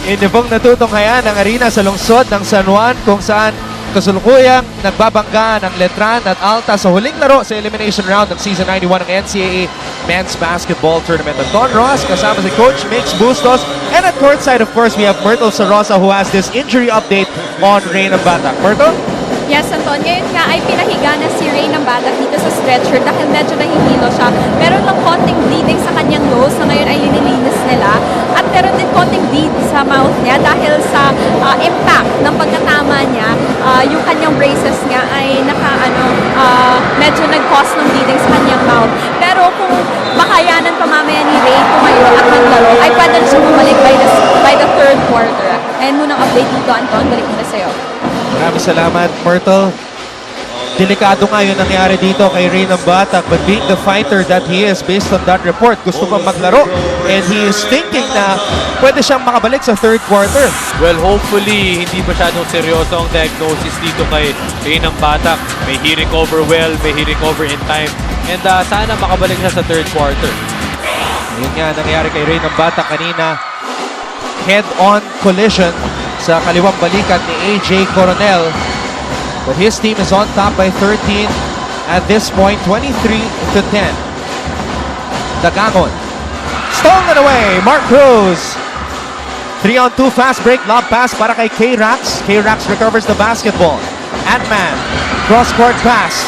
Inyo pong natutunghayan ang arena sa lungsod ng San Juan kung saan kasulukuyang nagbabangga ng Letran at Alta sa huling laro sa elimination round ng Season 91 ng NCAA Men's Basketball Tournament. Don Ross kasama si Coach Mix Bustos, and at courtside of course we have Myrtle Sarosa who has this injury update on Rain ng Batak. Myrtle? Yes, Anton. Ngayon nga ay pinahiga na si Rain ng Batak dito sa stretcher dahil medyo nahihilo siya. Meron lang konting bleeding sa kanyang nose na ngayon ay linilinis nila. At meron din konting bleed sa mouth niya dahil sa impact ng pagkatama niya. Yung kanyang braces nga ay medyo nag-cause ng bleeding sa kanyang mouth. Pero kung makayanan pa mamaya ni Rain tumayo at maglaro, ay pwede na siya bumalik by the third quarter. And munang update dito, Anton. Balik muna sa'yo. Maraming salamat, Myrtle. Delikado nga yung nangyari dito kay Rain ng Batak, but being the fighter that he is based on that report, gusto pang maglaro and he is thinking na pwede siyang makabalik sa third quarter. Well, hopefully, hindi masyadong seryoso ang diagnosis dito kay Rain ng Batak. May he recover well, may he recover in time, and sana makabalik siya sa third quarter. Yun nga nangyari kay Rain ng Batak kanina. Head-on collision sa kaliwang balikat ni AJ Coronel. But his team is on top by 13 at this point, 23-10. Dagangon. Stolen away, Mark Cruz. 3-on-2 fast break, lob pass para kay K-Rax. K-Rax recovers the basketball. Ant-Man, cross-court pass.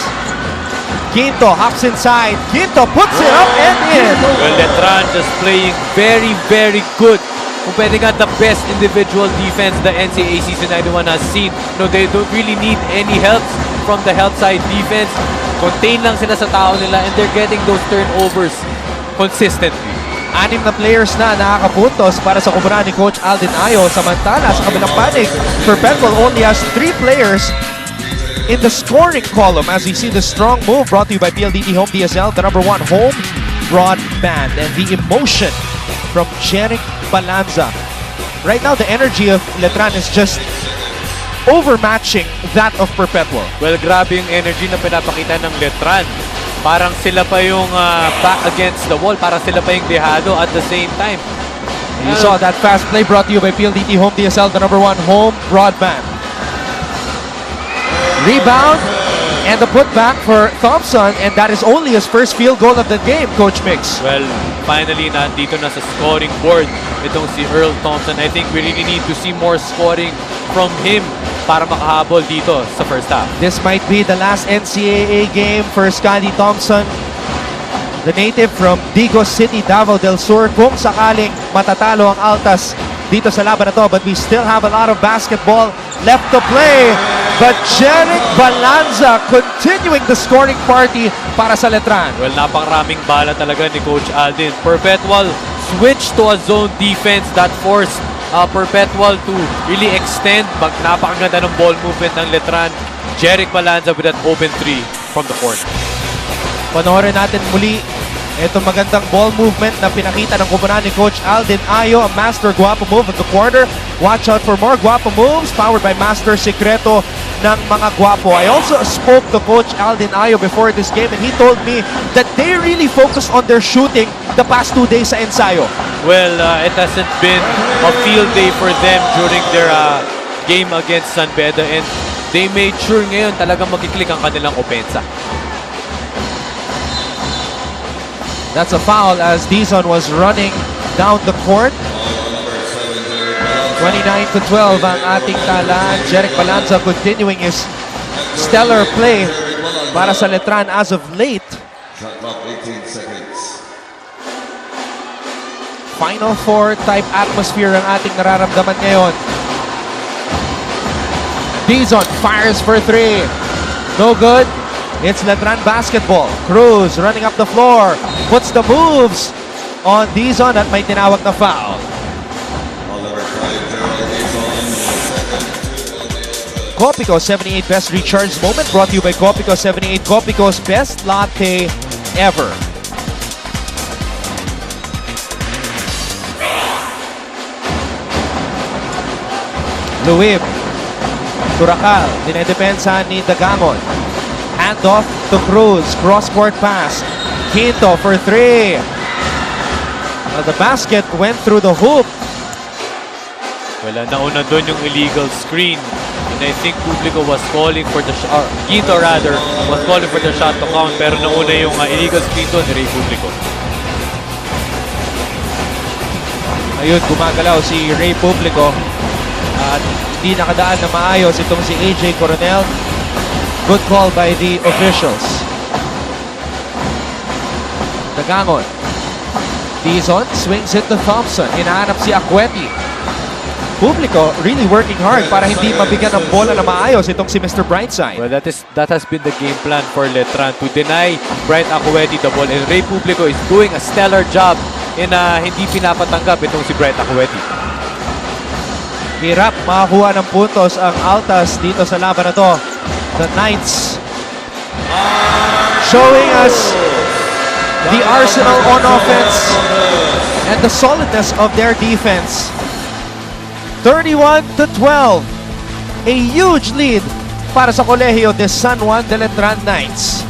Quinto hops inside. Quinto puts it up and in. Well, Letran just playing very, very good. Kung pwede nga the best individual defense the NCAA Season 91 has seen. No, they don't really need any help from the help side defense. Contain lang sila sa tao nila and they're getting those turnovers consistently. 6 na players na nakakapuntos para sa kubunan ni Coach Alden Ayo. Samantala sa kabilang panig, Perpetual only has 3 players in the scoring column as we see the strong move brought to you by PLDT Home DSL, the #1 home broadband, and the emotion from Jeric Balanza. Right now, the energy of Letran is just overmatching that of Perpetual. Well, grabe yung energy na pinapakita ng Letran. Parang sila pa yung back against the wall. Parang sila pa yung dehado at the same time. You saw that fast play brought to you by PLDT Home DSL, the #1 home broadband. Rebound and the putback for Thompson, and that is only his first field goal of the game, Coach Mix. Well, finally, nandito na sa scoring board itong si Earl Thompson. I think we really need to see more scoring from him para makahabol dito sa first half. This might be the last NCAA game for Scotty Thompson, the native from Digos City, Davao del Sur. Kung sakaling matatalo ang Altas dito sa laban na to, but we still have a lot of basketball left to play. But Jeric Balanza continuing the scoring party para sa Letran. Well, napakaraming bala talaga ni Coach Alden. Perpetual switch to a zone defense that forced Perpetual to really extend. Napakaganda ng ball movement ng Letran. Jeric Balanza with that open 3 from the corner. Panoorin natin muli itong magandang ball movement na pinakita ng kupunan ni Coach Alden Ayo. A master guwapo move at the corner. Watch out for more guwapo moves powered by Master Secreto ng mga guwapo. I also spoke to Coach Alden Ayo before this game and he told me that they really focused on their shooting the past 2 days sa ensayo. Well, it hasn't been a field day for them during their game against San Beda, and they made sure ngayon talagang magkiklik ang kanilang opensa. That's a foul as Dizon was running down the court. 29-12 ang ating tala. Jeric Balanza continuing his stellar play para sa Letran as of late. Final Four type atmosphere ang ating nararamdaman ngayon. Dizon fires for 3. No good. It's Letran basketball. Cruz running up the floor. Puts the moves on Dizon at may tinawag na foul. Copico 78 Best Recharge Moment brought to you by Copico 78. Copico's best latte ever. Luib. Turacal. Dinedepensa ni Dagamon. Handoff to Cruz. Cross-court pass. Quinto for 3. The basket went through the hoop. Wala, nauna doon yung illegal screen. And I think Publico was calling for the shot, Quito rather, was calling for the shot to count. Pero nauna yung illegal screen doon ni Ray Publico. Ayun, gumagalaw si Ray Publico. At hindi nakadaan na maayos itong si AJ Coronel. Good call by the officials. Dagangon. Dizon swings it to Thompson. Hinahanap si Acueti. Publico really working hard para hindi mabigyan ng bola na maayos itong si Mr. Brightside. Well, that has been the game plan for Letran to deny Bright Acueti the ball. And Ray Publico is doing a stellar job in hindi pinapatanggap itong si Bright Acueti. Hirap makakuha ng puntos ang Altas dito sa laban na to. The Knights showing us the arsenal on offense and the solidness of their defense. 31-12. A huge lead para sa Colegio de San Juan de Letran Knights.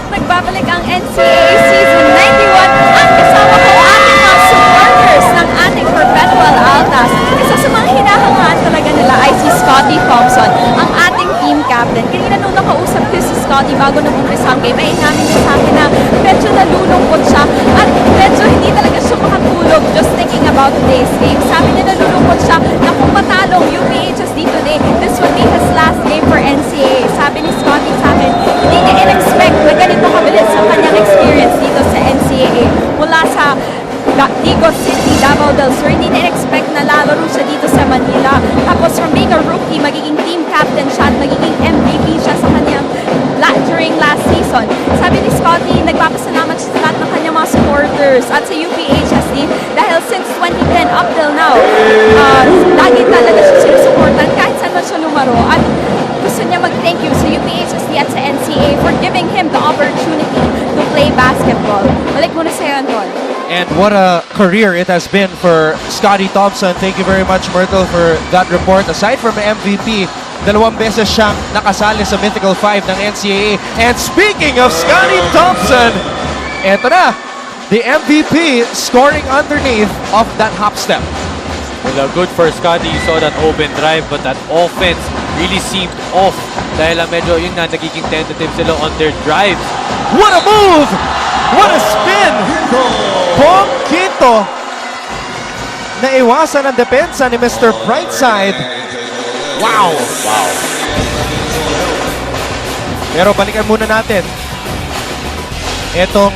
Nagbabalik ang NCAA Season 91 at kasama ko ating mga supporters ng ating Perpetual Altas. Isa sa mga hinahangaan talaga nila ay si Scotty Thompson, ang ating team captain. Kanina nung nakausap ko si Scotty bago nag-umpisa ang game, ay inamin niya sa akin na medyo nalulungkot siya at medyo hindi talaga siya makatulog just thinking about today's game. Sabi niya nalulungkot siya na kung matalong UPHSD today, this would be his last game for NCAA. Sabi ni Scotty sa akin, hindi niya in-expect na ganito kabilis ang kanyang experience dito sa NCAA. Mula sa Digos City, Davao del Sur, hindi na-expect na lalaro siya dito sa Manila. Tapos from being a rookie, magiging team captain siya at magiging MVP siya sa kanyang during last season. Sabi ni Scotty, nagpapasalamat siya sa lahat ng kanyang mga supporters at sa UPHSD dahil since 2010 up till now, lagi talaga siya sinusuportan kahit saan man siya lumaro. At gusto niya mag-thank you sa UPHSD at sa NCAA for giving him the opportunity to play basketball. Balik muna sa'yo, Anton. And what a career it has been for Scotty Thompson. Thank you very much, Myrtle, for that report. Aside from MVP, 2 beses siyang nakasali sa Mythical 5 ng NCAA. And speaking of Scotty Thompson, eto na, the MVP scoring underneath of that hop step. Well, good for Scotty. You saw that open drive, but that offense really seemed off. Dahil medyo yun nga, nagiging tentative sila on their drives. What a move! What a spin! Bong Quito! Naiwasan ang depensa ni Mr. Brightside. Wow! Wow. Pero balikan muna natin etong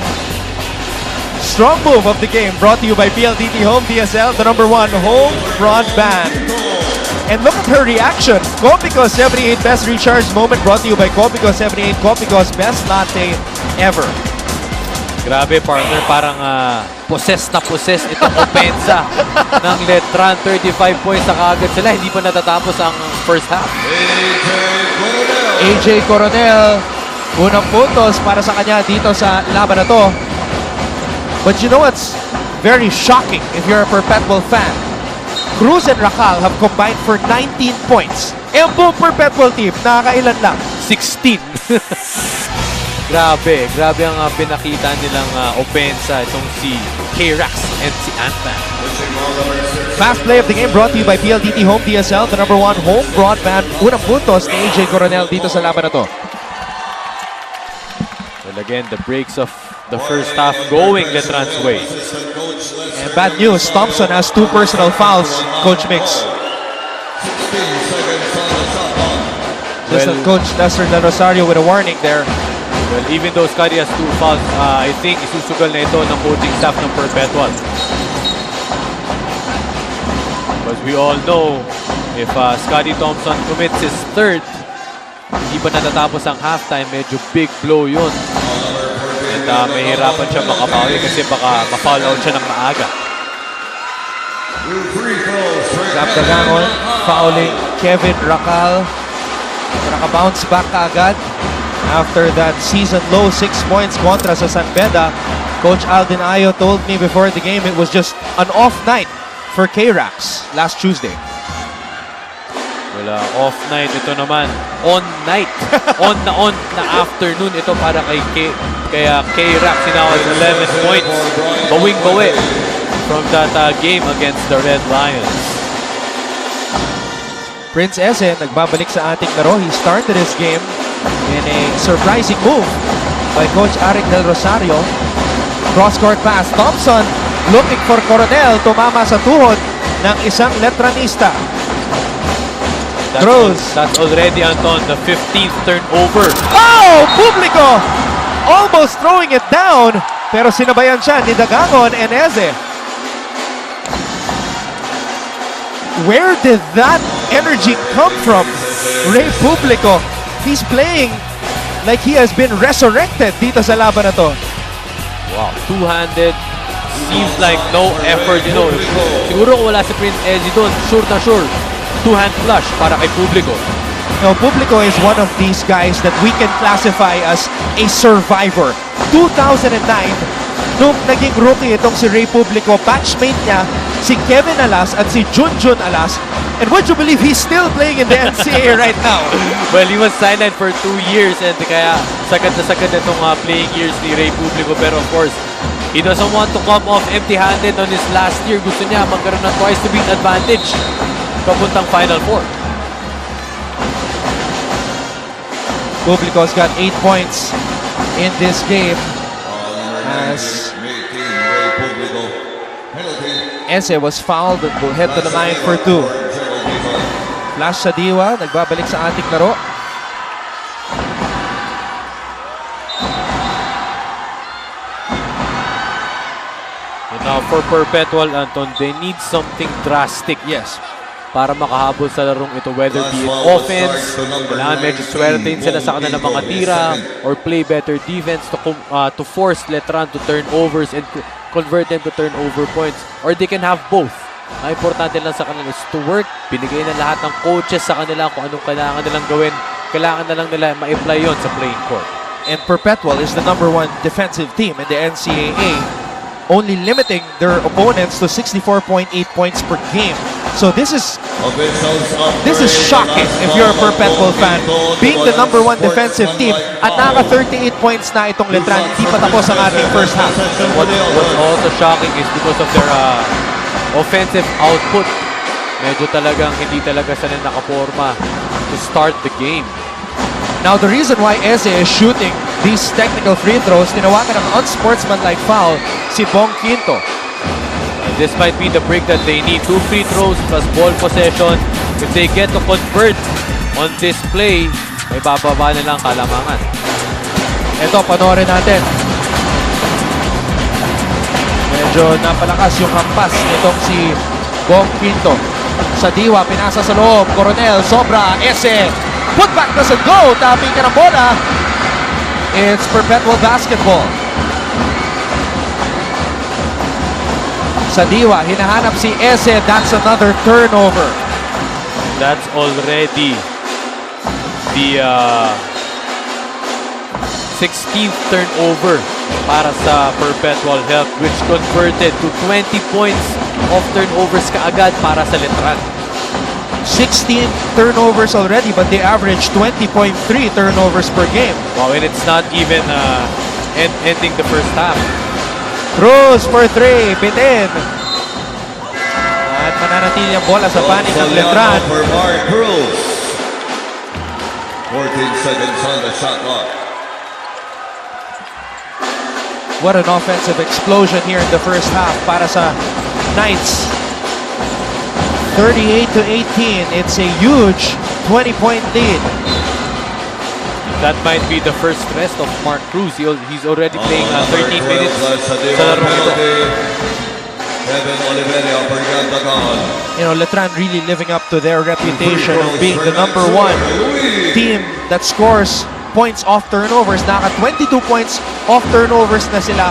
strong move of the game brought to you by PLDT Home DSL, the #1 home broadband. And look at her reaction. Copico 78 Best Recharge Moment brought to you by Copico 78, Copico's best latte ever. Grabe, partner. Parang possessed na possessed itong opensa ng Letran. 35 points na kaagad sila. Hindi pa natatapos ang first half. AJ Coronel, unang puntos para sa kanya dito sa laban na to. But you know what's very shocking if you're a Perpetual fan? Cruz and Racal have combined for 19 points. Eh, ang buong Perpetual team, nakakailan lang? 16. Grabe ang pinakita nilang opensa itong si K-Rax and si Ant-Man. Fast play of the game brought to you by PLDT Home DSL, the #1 home broadband. Unang puntos ni AJ Coronel dito sa laban na to. Well, again, the breaks of the first half going Letran's way. And bad news, Thompson has 2 personal fouls, Coach Mix. Assistant Coach Nestor Del Rosario with a warning there. Well, even though Scotty has 2 fouls, I think isusugal na ito ng coaching staff ng Perpetual. Because we all know, if Scotty Thompson commits his 3rd, hindi pa natatapos ang halftime, medyo big blow yun And mahirapan siya makabawi kasi baka ma-foul out siya ng maaga. Gabdagangon, fouling Kevin Racal. Naka-bounce back kaagad after that season low 6 points kontra sa San Beda. Coach Alden Ayo told me before the game it was just an off night for K-Rax last Tuesday. Wala, off night. Ito naman, on night. on na afternoon. Ito para kaya K-Rax sinawad 11 points. Bawing-bawi from that game against the Red Lions. Prince Eze nagbabalik sa ating laro. He started his game in a surprising move by Coach Arik Del Rosario. Cross-court pass. Thompson looking for Coronel. Tumama sa tuhod ng isang Letranista. That's already, Anton, the 15th turnover. Oh! Publico! Almost throwing it down. Pero sinabayan siya ni Dagangon and Eze. Where did that energy come from? Ray Publico. He's playing like he has been resurrected dito sa laban na to. Wow, two-handed. Seems like no effort, you know. Siguro kung wala si Prince Eze doon, sure na sure. Two-hand flush para kay Publico. Now, Publico is one of these guys that we can classify as a survivor. 2009, nung naging rookie itong si Ray Publico, batchmate niya si Kevin Alas at si Junjun Alas. And would you believe he's still playing in the NCAA right now? Well, he was sidelined for 2 years and kaya sagad na sagad itong playing years ni Ray Publico. Pero of course, he doesn't want to come off empty-handed on his last year. Gusto niya magkaroon ng twice to beat advantage papuntang Final Four. Publico's got 8 points in this game as Eze was fouled and will head to the line for 2. Flash sa Diwa, nagbabalik sa ating laro. And now for Perpetual, Anton, they need something drastic. Yes. Para makahabol sa larong ito, whether be it offense, kailangan medyo swertein sila sa kanilang mga tira, or play better defense to force Letran to turnovers and convert them to turnover points. Or they can have both. Ang importante lang sa kanila is to work. Binigay na lahat ng coaches sa kanila kung anong kailangan nilang gawin. Kailangan na lang nila ma-apply yun sa playing court. And Perpetual is the ¡1 defensive team in the NCAA, only limiting their opponents to 64.8 points per game. So this is shocking if you're a Perpetual fan. Being the #1 defensive team at naka 38 points na itong Letran, hindi pa tapos ang ating first half. What's also shocking is because of their offensive output. Medyo talagang hindi talaga sila nakaporma to start the game. Now the reason why Eze is shooting these technical free throws, tinawagan ng unsportsmanlike foul si Bong Quinto. This might be the break that they need. 2 free throws plus ball possession. If they get to convert on this play, may bababa nilang kalamangan. Ito, panoorin natin. Medyo napalakas yung hampas nitong si Bong Quinto. Sa Diwa, pinasa sa loob. Coronel, sobra. Eze. Putback doesn't go. Tapping ka ng bola. It's Perpetual basketball. Sa Diwa, hinahanap si Eze. That's another turnover. That's already the 16th turnover para sa Perpetual Health, which converted to 20 points of turnovers kaagad para sa Letran. 16 turnovers already, but they average 20.3 turnovers per game. Wow, and it's not even ending the first half. Cruz for 3, bitin. At mananatili ang bola sa panig ng Letran. For Mark Cruz. 14 seconds on the shot clock. What an offensive explosion here in the first half para sa Knights. 38-18. It's a huge 20-point lead. That might be the first rest of Mark Cruz. He's already playing 13 minutes sa larong ito. You know, Letran really living up to their reputation of being the #1 team that scores points off turnovers. Naka 22 points off turnovers na sila.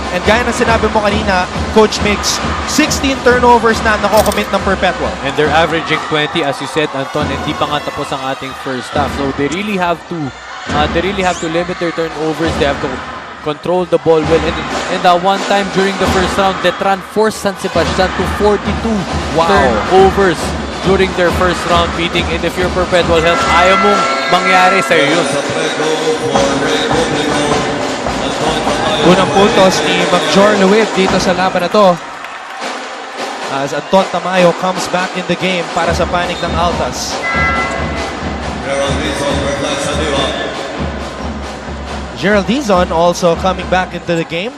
And gaya ng sinabi mo kanina, Coach Mix, 16 turnovers na nako-commit ng Perpetual. And they're averaging 20, as you said, Anton. Hindi pa nga tapos ang ating first half. So they really have to limit their turnovers. They have to control the ball well. And one time during the first round, Letran forced San Sebastian to 42 turnovers during their first round meeting. And if you're Perpetual Health, ayaw mong mangyari sa'yo yun. Unang puntos ni Major Luid dito sa laban na to. As Anton Tamayo comes back in the game para sa panig ng Altas. Gerald Dizon also coming back into the game.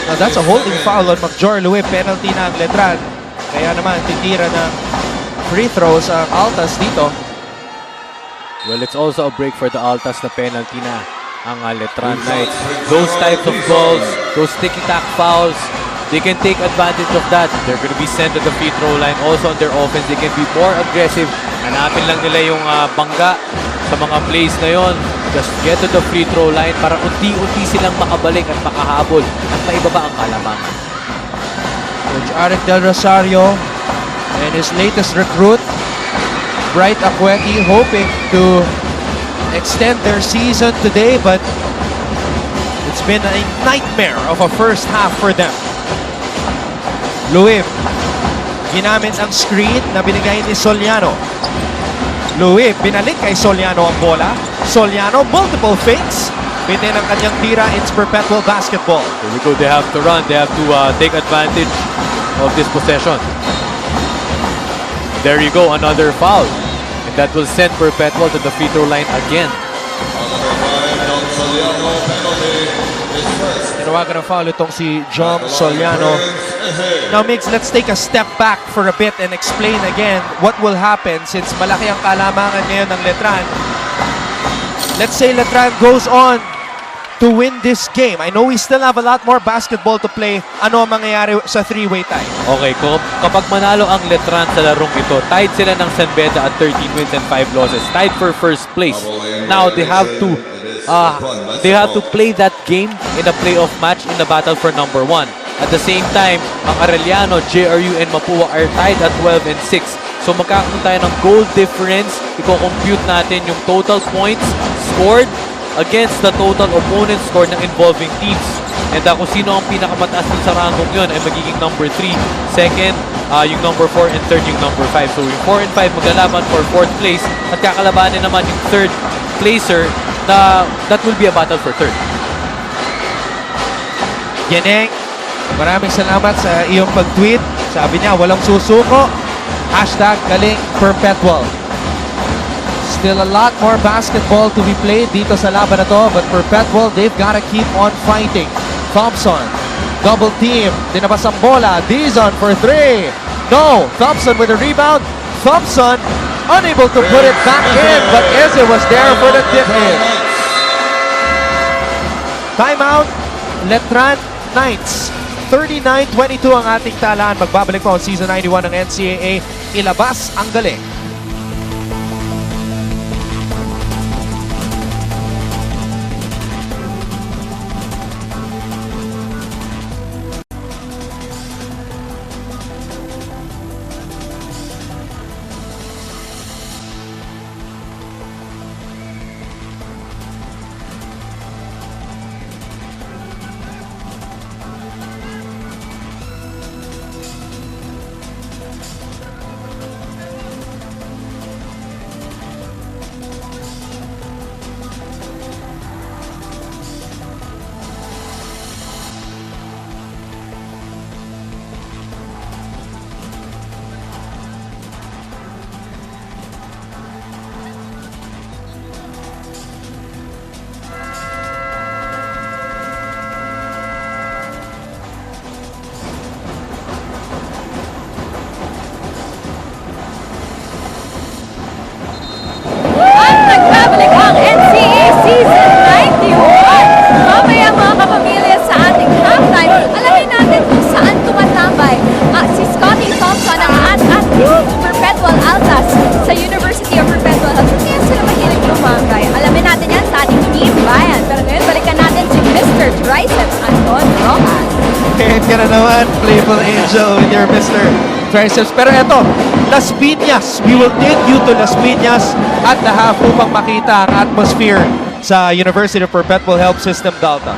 Now that's a holding foul on Major Luis. Penalty na ang Letran. Kaya naman titira ng free throws ang Altas dito. Well, it's also a break for the Altas na penalty na ang Letran Knights. Those types of balls, those ticky-tack fouls, they can take advantage of that. They're going to be sent to the free throw line. Also on their offense, they can be more aggressive. Hanapin lang nila yung bangga sa mga plays na yon. Just get to the free throw line para unti-unti silang makabalik at makahabol at maibaba ang kalamangan. Coach Arik Del Rosario and his latest recruit, Bright Acueti, hoping to extend their season today, but it's been a nightmare of a first half for them. Luib, ginamit ang screen na binigay ni Soliano. Luib, binalik kay Soliano ang bola. Soliano, multiple fakes. Bitin ang kanyang tira. It's Perpetual basketball. Here we go. They have to run. They have to take advantage of this possession. There you go. Another foul. And that will send Perpetual to the free throw line again. Tinawagan ng foul itong si Jom Soliano. Now, Migs, let's take a step back for a bit and explain again what will happen since malaki ang kalamangan ngayon ng Letran. Let's say Letran goes on to win this game. I know we still have a lot more basketball to play. Ano ang mangyayari sa three-way tie? Okay, kapag manalo ang Letran sa larong ito, tied sila ng San Beda at 13 wins and 5 losses. Tied for first place. Now, they have to play that game in a playoff match in the battle for number 1. At the same time, ang Arellano, JRU, and Mapua are tied at 12 and 6. So magkakaroon tayo ng goal difference. Iko-compute natin yung total points scored against the total opponent score ng involving teams. And kung sino ang pinakamataas dun sa ranking yun ay magiging number 3. Second, yung number 4, and third yung number 5. So yung 4 and 5 maglalaban for 4th place at kakalabanin naman yung 3rd placer na that will be a battle for 3rd. Yeneng, maraming salamat sa iyong pag-tweet. Sabi niya, walang susuko. Hashtag galing Perpetual. Still a lot more basketball to be played dito sa laban na to, but Perpetual, they've got to keep on fighting. Thompson, double team. Dinabas ang bola. Dizon for 3. No. Thompson with a rebound. Thompson unable to put it back in, but Eze was there for the tip-in. Timeout. Letran Knights. 39-22 ang ating talaan. Magbabalik po ang Season 91 ng NCAA. Ilabas ang galing. ka na naman, Playful Angel, with your Mr. Triceps. Pero eto, Las Piñas. We will take you to Las Piñas at the half upang makita ang atmosphere sa University of Perpetual Health System, Dalta.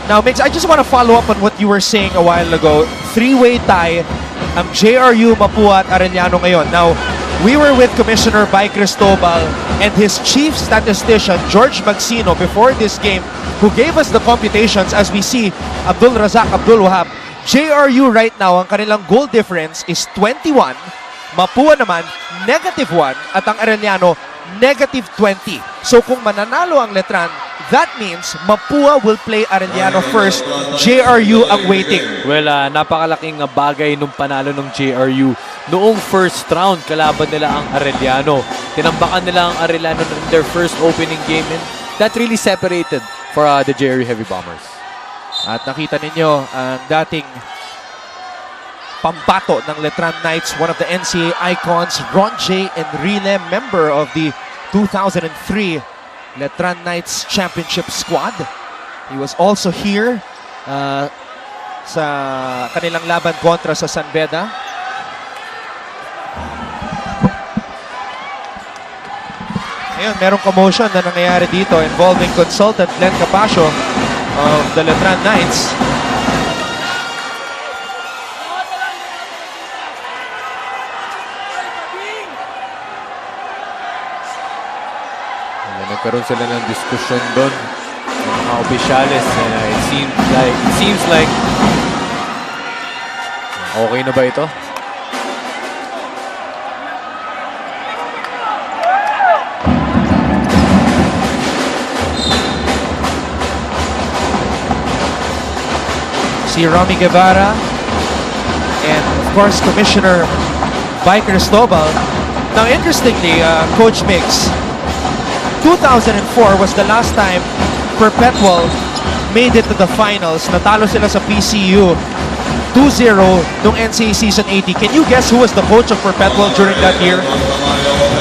Now, Mix, I just want to follow up on what you were saying a while ago. Three-way tie ang JRU, Mapua at Arellano ngayon. Now, we were with Commissioner Bay Cristobal and his chief statistician, George Magsino, before this game, who gave us the computations as we see Abdul Razak Abdul Wahab. JRU right now, ang kanilang goal difference is 21. Mapua naman, -1. At ang Arellano, -20. So kung mananalo ang Letran, that means Mapua will play Arellano first. JRU ang waiting. Well, napakalaking bagay nung panalo ng JRU. Noong first round, kalaban nila ang Arellano. Tinambakan nila ang Arellano in their first opening game, and that really separated for the JRU Heavy Bombers. At nakita ninyo ang dating pambato ng Letran Knights, one of the NCAA icons, Ron J. Enrile, member of the 2003 Letran Knights Championship squad. He was also here sa kanilang laban kontra sa San Beda. Ngayon, merong commotion na nangyayari dito involving consultant Len Capasio of the Letran Knights. Nagkaroon sila ng diskusyon doon ng mga opisyales. It seems like okay na ba ito? Si Romy Guevara and of course Commissioner Bay Cristobal. Now interestingly, Coach Mix, 2004 was the last time Perpetual made it to the finals. Natalo sila sa PCU 2-0 nung NCAA Season 80. Can you guess who was the coach of Perpetual during that year?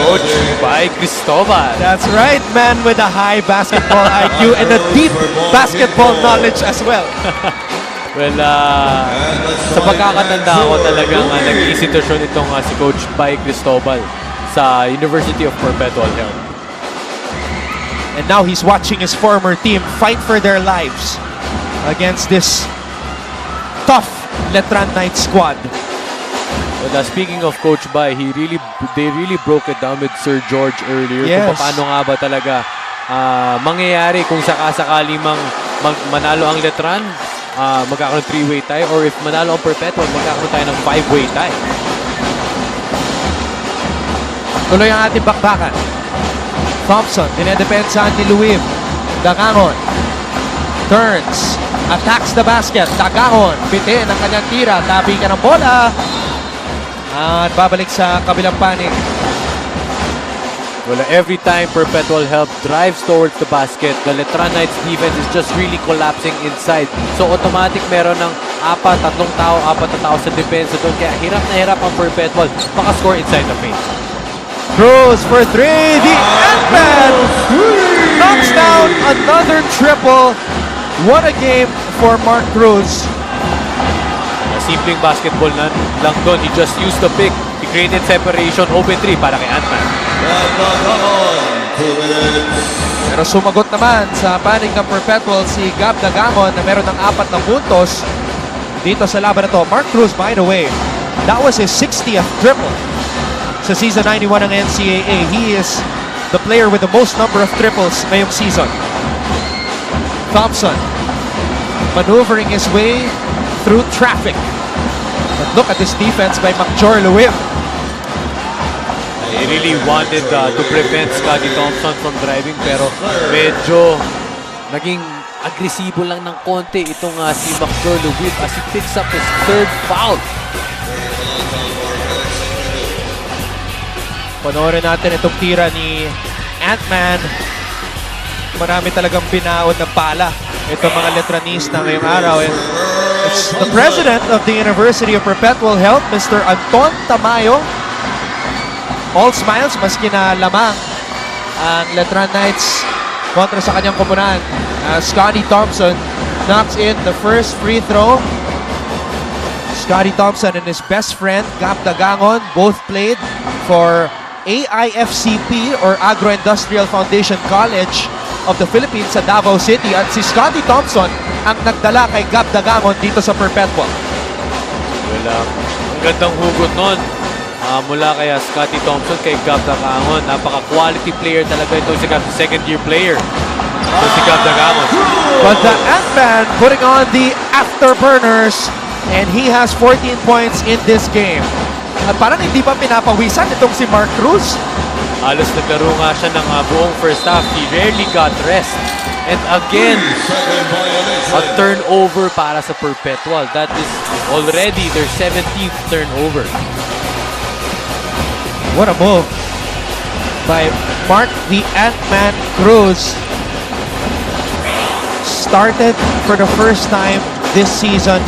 Coach Bay Cristobal. That's right, man with a high basketball IQ and a deep basketball knowledge as well. Well, sa pagkakatanda ko talagang nag-institusyon itong si Coach Bay Cristobal sa University of Perpetual Health. And now he's watching his former team fight for their lives against this tough Letran Knights squad. Well, speaking of Coach Bay, they really broke it down with Sir George earlier. Yes. Kung paano nga ba talaga mangyayari kung sakasakali manalo ang Letran, magkakaroon 3-way tie, or if manalo ang Perpetual, magkakaroon tayo ng 5-way tie. Tuloy ang ating bakbakan. Thompson, dinedepensahan ni Luim. Dagangon. Turns. Attacks the basket. Dagangon. Bitin ang kanyang tira. Tabi ka ng bola. At babalik sa kabilang panig. Well, every time Perpetual Health drives towards the basket, the Letran Knights defense is just really collapsing inside. So automatic meron ng apat na tao sa defense doon. Kaya hirap na hirap ang Perpetual makascore inside the paint. Cruz for three. The Ant-Man knocks down another triple. What a game for Mark Cruz. Simpleng basketball lang doon. He just used the pick. He created separation. Open 3 para kay Ant-Man. Pero sumagot naman sa panig ng Perpetual si Gab Dagamon na meron ng 4 na puntos dito sa laban na to. Mark Cruz, by the way, that was his 60th triple sa season 91 ng NCAA. He is the player with the most number of triples ngayong season. Thompson maneuvering his way through traffic. But look at this defense by Macjor Luim. He really wanted to prevent Scotty Thompson from driving, pero medyo naging agresibo lang ng konti itong si Macjor Luim as he picks up his 3rd foul. Panoorin natin itong tira ni Ant-Man. Marami talagang binaon na pala itong mga Letranista ngayong araw. And it's the president of the University of Perpetual Health, Mr. Anton Tamayo. All smiles, maski na lamang ang Letran Knights kontra sa kanyang koponan, Scotty Thompson. knocks in the first free throw. Scotty Thompson and his best friend, Gab Dagangon, both played for AIFCP or Agro-Industrial Foundation College of the Philippines sa Davao City. At si Scotty Thompson ang nagdala kay Gab Dagangon dito sa Perpetual. Wala. Ang gandang hugot nun. Mula kay Scotty Thompson kay Gab Dagangon. Napaka-quality player talaga ito si Gab, second-year player. Ito si Gab Dagangon. But the Ant-Man putting on the afterburners and he has 14 points in this game. At parang hindi pa pinapawisan itong si Mark Cruz. Halos naglaro nga siya ng buong first half. He rarely got rest. And again, a turnover para sa Perpetual. That is already their 17th turnover. What a move by Mark the Ant-Man Cruz. Started for the first time this season,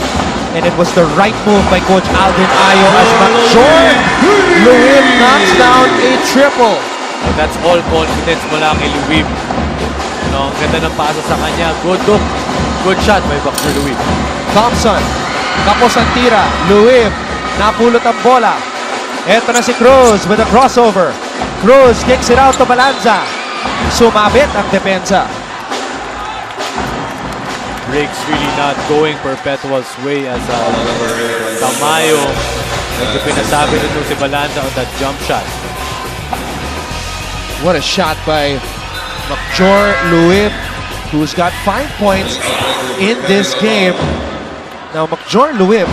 and it was the right move by Coach Aldin Ayo as Major Luim knocks down a triple. And that's all confidence mula kay Luim. No, ang ganda ng pasa sa kanya. Good look. Good shot by Bakter Luim. Thompson, kapos ang tira. Luim, napulot ang bola. Eto na si Cruz with a crossover. Cruz kicks it out to Balanza. Sumabit ang depensa. Breaks really not going Perpetual's way as Tamayo. Nagpinasabi nito si Balanza on that jump shot. What a shot by Major Luim, who's got 5 points in this game. Now, Major Luim,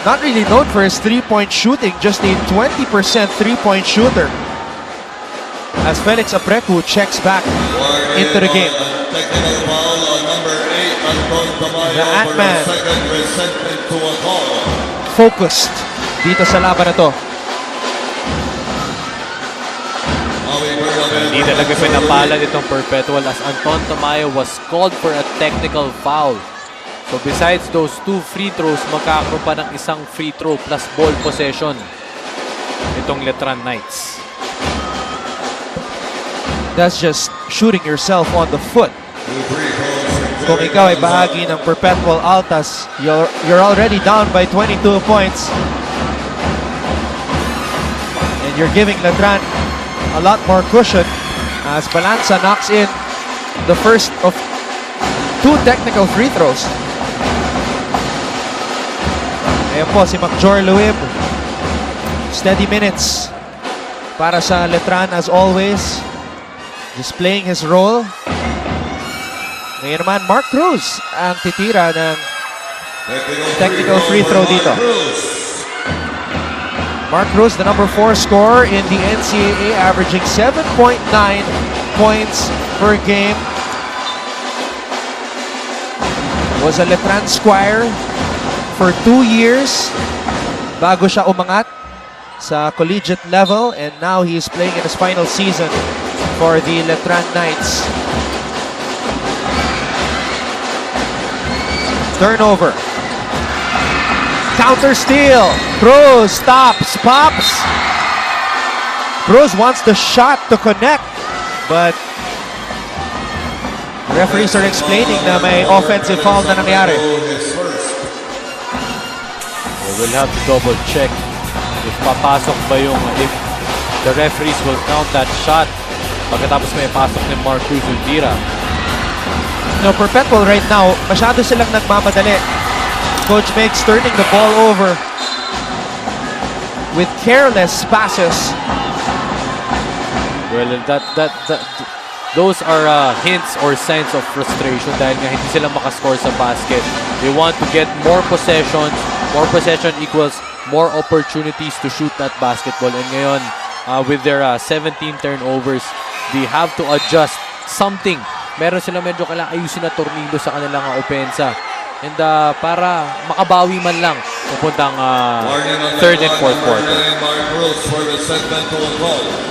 not really known for his three-point shooting, just a 20% three-point shooter. As Felix Aprecu checks back into the game. Technical foul on number 8, Anton Tamayo The Ant-Man. for the second resentment to a call. Focused dito sa laban na to. Hindi talaga pinapalad itong Perpetual as Anton Tamayo was called for a technical foul. So besides those 2 free throws, magkakaroon pa ng isang free throw plus ball possession itong Letran Knights. That's just shooting yourself on the foot. Kung ikaw ay bahagi ng Perpetual Altas, you're already down by 22 points. And you're giving Letran a lot more cushion as Balanza knocks in the first of 2 technical free throws. Ayan po si Major Luim. Steady minutes para sa Letran as always. Just playing his role. Ngayon naman, Mark Cruz ang titira ng technical free throw dito. Mark Cruz, the number 4 scorer in the NCAA, averaging 7.9 points per game. Was a Letran Squire for 2 years bago siya umangat sa collegiate level, and now he is playing in his final season for the Letran Knights. Turnover. Counter steal. Cruz stops, pops. Cruz wants the shot to connect, but referees are explaining na may offensive foul na nangyari. We'll have to double check if papasok ba yung, if the referees will count that shot pagkatapos may pasok ni Mark Cruz yung tira. No, Perpetual right now, masyado silang nagmamadali. Coach Mix turning the ball over with careless passes. Well, those are hints or signs of frustration dahil nga hindi sila makascore sa basket. They want to get more possessions. More possession equals more opportunities to shoot that basketball. And ngayon, with their 17 turnovers, they have to adjust something. Meron sila medyo kailangan ayusin na tornilyo sa kanilang opensa. And para makabawi man lang pupuntang third and fourth quarter.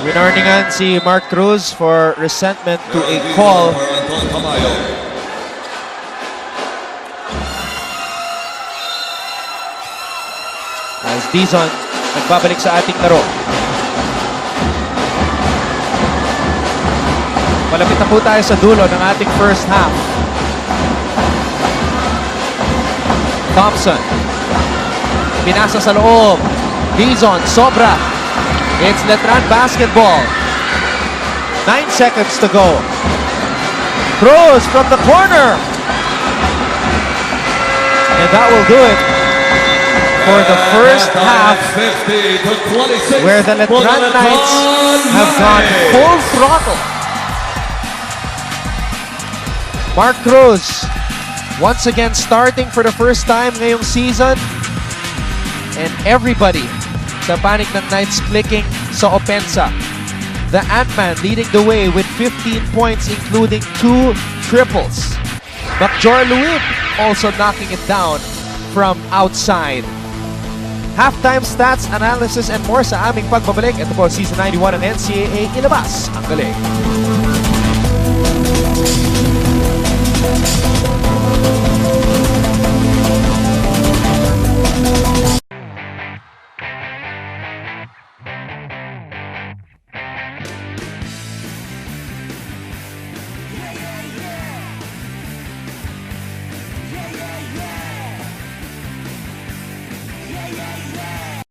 Winarningan si Mark Cruz for resentment to a call. As Dizon nagbabalik sa ating laro. Malapit na po tayo sa dulo ng ating first half. Thompson. Pinasa sa loob. Dizon, sobra. It's Letran basketball. 9 seconds to go. Cruz from the corner. And that will do it for the first half, 50 to 26 where the for Letran the Knights Letran have gone Knights. full throttle. Mark Cruz, once again starting for the first time ngayong season. And everybody sa panik ng Knights clicking sa opensa. The Ant-Man leading the way with 15 points, including 2 triples. Macjor Luib also knocking it down from outside. Halftime stats, analysis, and more sa aming pagbabalik. Ito po, Season 91 ng NCAA. Ilabas ang galing.